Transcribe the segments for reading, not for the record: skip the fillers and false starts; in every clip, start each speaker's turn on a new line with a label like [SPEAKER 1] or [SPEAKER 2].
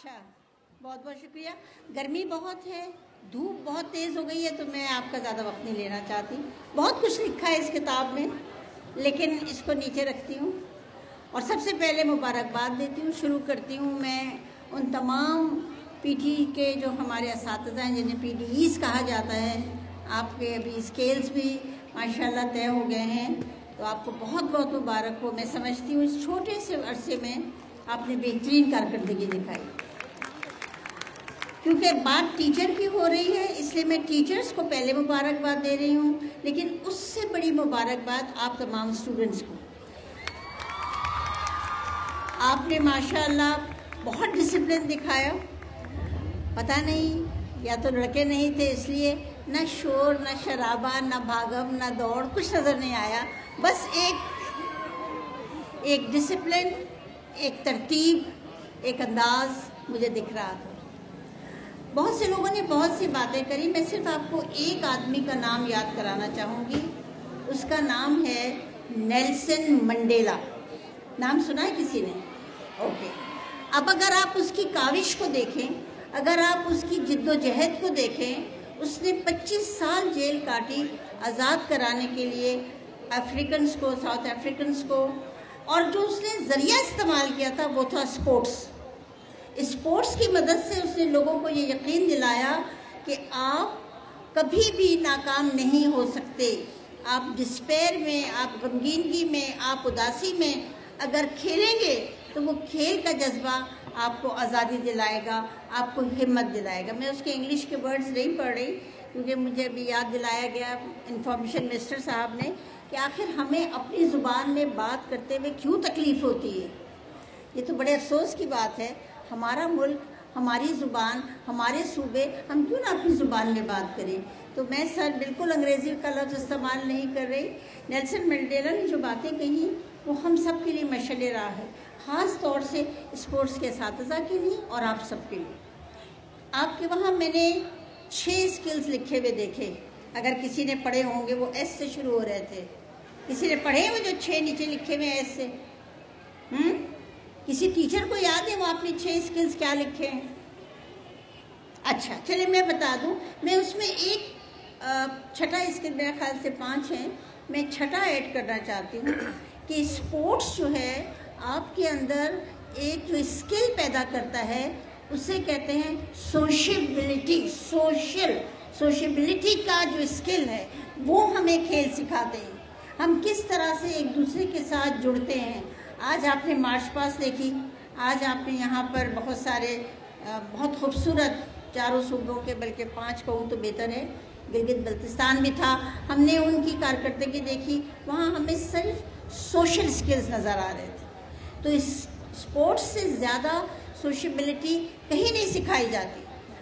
[SPEAKER 1] اچھا، بہت بہت شکریہ. گرمی بہت ہے, دھوپ بہت تیز ہو گئی ہے, تو میں آپ کا زیادہ وقت نہیں لینا چاہتی. بہت کچھ لکھا ہے اس کتاب میں, لیکن اس کو نیچے رکھتی ہوں. اور سب سے پہلے مبارکباد دیتی ہوں. شروع کرتی ہوں میں ان تمام پی ٹی کے جو ہمارے اساتذہ ہیں, جنہیں پی ٹی ایز کہا جاتا ہے. آپ کے ابھی اسکیلز بھی ماشاءاللہ طے ہو گئے ہیں, تو آپ کو بہت بہت مبارک ہو. میں سمجھتی ہوں اس چھوٹے سے عرصے میں آپ نے بہترین کارکردگی دکھائی. کیونکہ بات ٹیچر کی ہو رہی ہے, اس لیے میں ٹیچرز کو پہلے مبارکباد دے رہی ہوں, لیکن اس سے بڑی مبارکباد آپ تمام اسٹوڈنٹس کو. آپ نے ماشاءاللہ بہت ڈسپلن دکھایا. پتہ نہیں یا تو لڑکے نہیں تھے اس لیے, نہ شور نہ شرابہ نہ بھاگم نہ دوڑ, کچھ نظر نہیں آیا. بس ایک ڈسپلن, ایک ترتیب, ایک انداز مجھے دکھ رہا تھا. بہت سے لوگوں نے بہت سی باتیں کری. میں صرف آپ کو ایک آدمی کا نام یاد کرانا چاہوں گی. اس کا نام ہے نیلسن منڈیلا. نام سنا ہے کسی نے؟ اوکے. اب اگر آپ اس کی کاوش کو دیکھیں, اگر آپ اس کی جد و جہد کو دیکھیں, اس نے 25 سال جیل کاٹی آزاد کرانے کے لیے افریقنس کو, ساؤتھ افریقنس کو. اور جو اس نے ذریعہ استعمال کیا تھا وہ تھا اسپورٹس. اسپورٹس کی مدد سے اس نے لوگوں کو یہ یقین دلایا کہ آپ کبھی بھی ناکام نہیں ہو سکتے. آپ ڈسپیر میں, آپ غمگینگی میں, آپ اداسی میں اگر کھیلیں گے تو وہ کھیل کا جذبہ آپ کو آزادی دلائے گا, آپ کو ہمت دلائے گا. میں اس کے انگلش کے ورڈز نہیں پڑھ رہی, کیونکہ مجھے ابھی یاد دلایا گیا انفارمیشن منسٹر صاحب نے کہ آخر ہمیں اپنی زبان میں بات کرتے ہوئے کیوں تکلیف ہوتی ہے. یہ تو بڑے افسوس کی بات ہے. ہمارا ملک, ہماری زبان, ہمارے صوبے, ہم کیوں نہ اپنی زبان میں بات کریں. تو میں سر بالکل انگریزی کا لفظ استعمال نہیں کر رہی. نیلسن منڈیلا نے جو باتیں کہیں وہ ہم سب کے لیے مشعل راہ ہے, خاص طور سے اسپورٹس کے اساتذہ کے لیے اور آپ سب کے لیے. آپ کے وہاں میں نے 6 اسکلز لکھے ہوئے دیکھے. اگر کسی نے پڑھے ہوں گے, وہ ایس سے شروع ہو رہے تھے. کسی نے پڑھے ہوئے جو 6 نیچے لکھے ہوئے ایس سے؟ کسی ٹیچر کو یاد ہے وہ آپ نے 6 اسکلز کیا لکھے ہیں؟ اچھا چلے میں بتا دوں. میں اس میں ایک چھٹا اسکل, میرے خیال سے 5 ہیں, میں چھٹا ایڈ کرنا چاہتی ہوں کہ اسپورٹس جو ہے آپ کے اندر ایک جو اسکل پیدا کرتا ہے اسے کہتے ہیں سوشیبلٹی. سوشیبلٹی کا جو اسکل ہے وہ ہمیں کھیل سکھاتے ہیں. ہم کس طرح سے ایک دوسرے کے ساتھ جڑتے ہیں. آج آپ نے مارچ پاس دیکھی, آج آپ نے یہاں پر بہت سارے بہت خوبصورت, چاروں صوبوں کے, بلکہ 5 کہوں تو بہتر ہے, گلگت بلتستان بھی تھا. ہم نے ان کی کارکردگی دیکھی, وہاں ہمیں صرف سوشل اسکلز نظر آ رہے تھے. تو اس اسپورٹس سے زیادہ سوشیبلٹی کہیں نہیں سکھائی جاتی.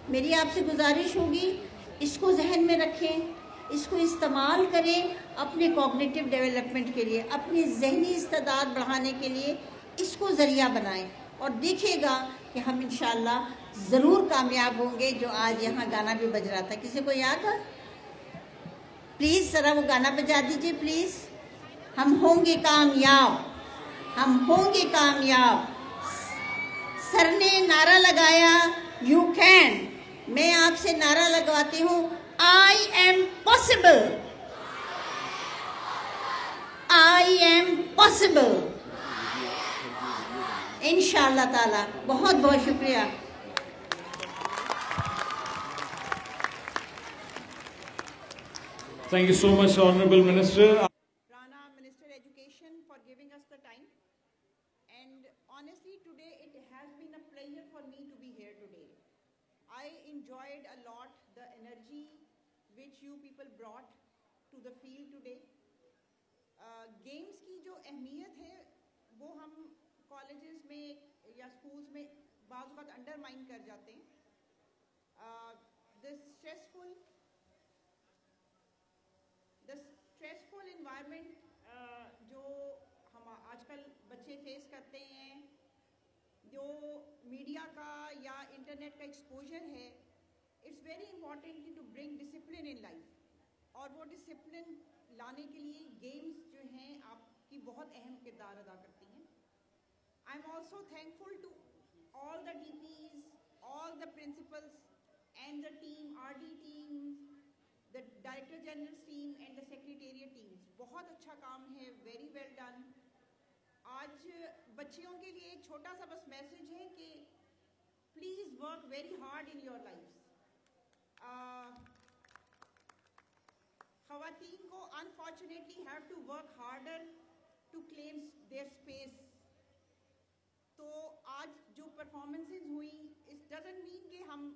[SPEAKER 1] میری آپ سے گزارش ہوگی اس کو ذہن میں رکھیں, اس کو استعمال کریں اپنے کوگنیٹیو ڈیولپمنٹ کے لیے, اپنی ذہنی استعداد بڑھانے کے لیے اس کو ذریعہ بنائیں. اور دیکھیے گا کہ ہم انشاءاللہ ضرور کامیاب ہوں گے. جو آج یہاں گانا بھی بج رہا تھا, کسی کو یاد ہے؟ پلیز ذرا وہ گانا بجا دیجیے پلیز. ہم ہوں گے کامیاب, ہم ہوں گے کامیاب. سر نے نعرہ لگایا یو کین, میں آپ سے نعرہ لگواتی ہوں I am possible, I am possible. انشاءاللہ تعالی. بہت بہت شکریہ.
[SPEAKER 2] Thank you so much, Honorable Minister.
[SPEAKER 1] Rana, Minister Education, for giving us the time. And honestly, today it has been a pleasure for me to be here today. I enjoyed a lot the energy which you people brought to the field today. Games کی جو اہمیت ہے وہ ہم colleges میں یا schools میں بعض اوقات انڈر مائن کر جاتے ہیں. the stressful environment جو ہم آج کل بچے فیس کرتے ہیں, جو میڈیا کا یا انٹرنیٹ کا ایکسپوجر ہے, it's very important to bring discipline in life. اور وہ ڈسپلن لانے کے لیے گیمز جو ہیں آپ کی بہت اہم کردار ادا کرتی ہیں. I am also thankful to all the DPs
[SPEAKER 3] principals and the team, RD teams, the Director General's team and the Secretariat teams. بہت اچھا کام ہے, very well done. آج بچیوں کے لیے ایک چھوٹا سا بس میسج ہے کہ please work very hard in your lives. خواتین کو unfortunately have to work harder to claim their space. تو آج جو پرفارمنسز ہوئیں, اٹ ڈزنٹ مین کہ ہم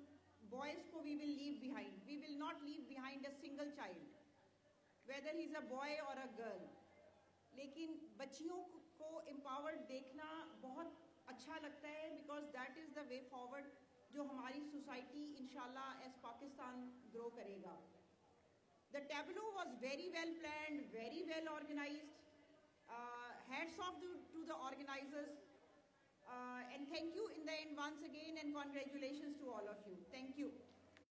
[SPEAKER 3] بوائز کو we will leave behind. We will not leave behind a single child whether he is a boy اور a girl. لیکن بچیوں کو امپاورڈ دیکھنا بہت اچھا لگتا ہے, because that is the way forward جو ہماری سوسائٹی انشاءاللہ ایز پاکستان گرو کرے گا. The tableau was very well planned, very well organized. Hats off to the organizers. And thank you in the end once again, and congratulations to all of you. Thank you.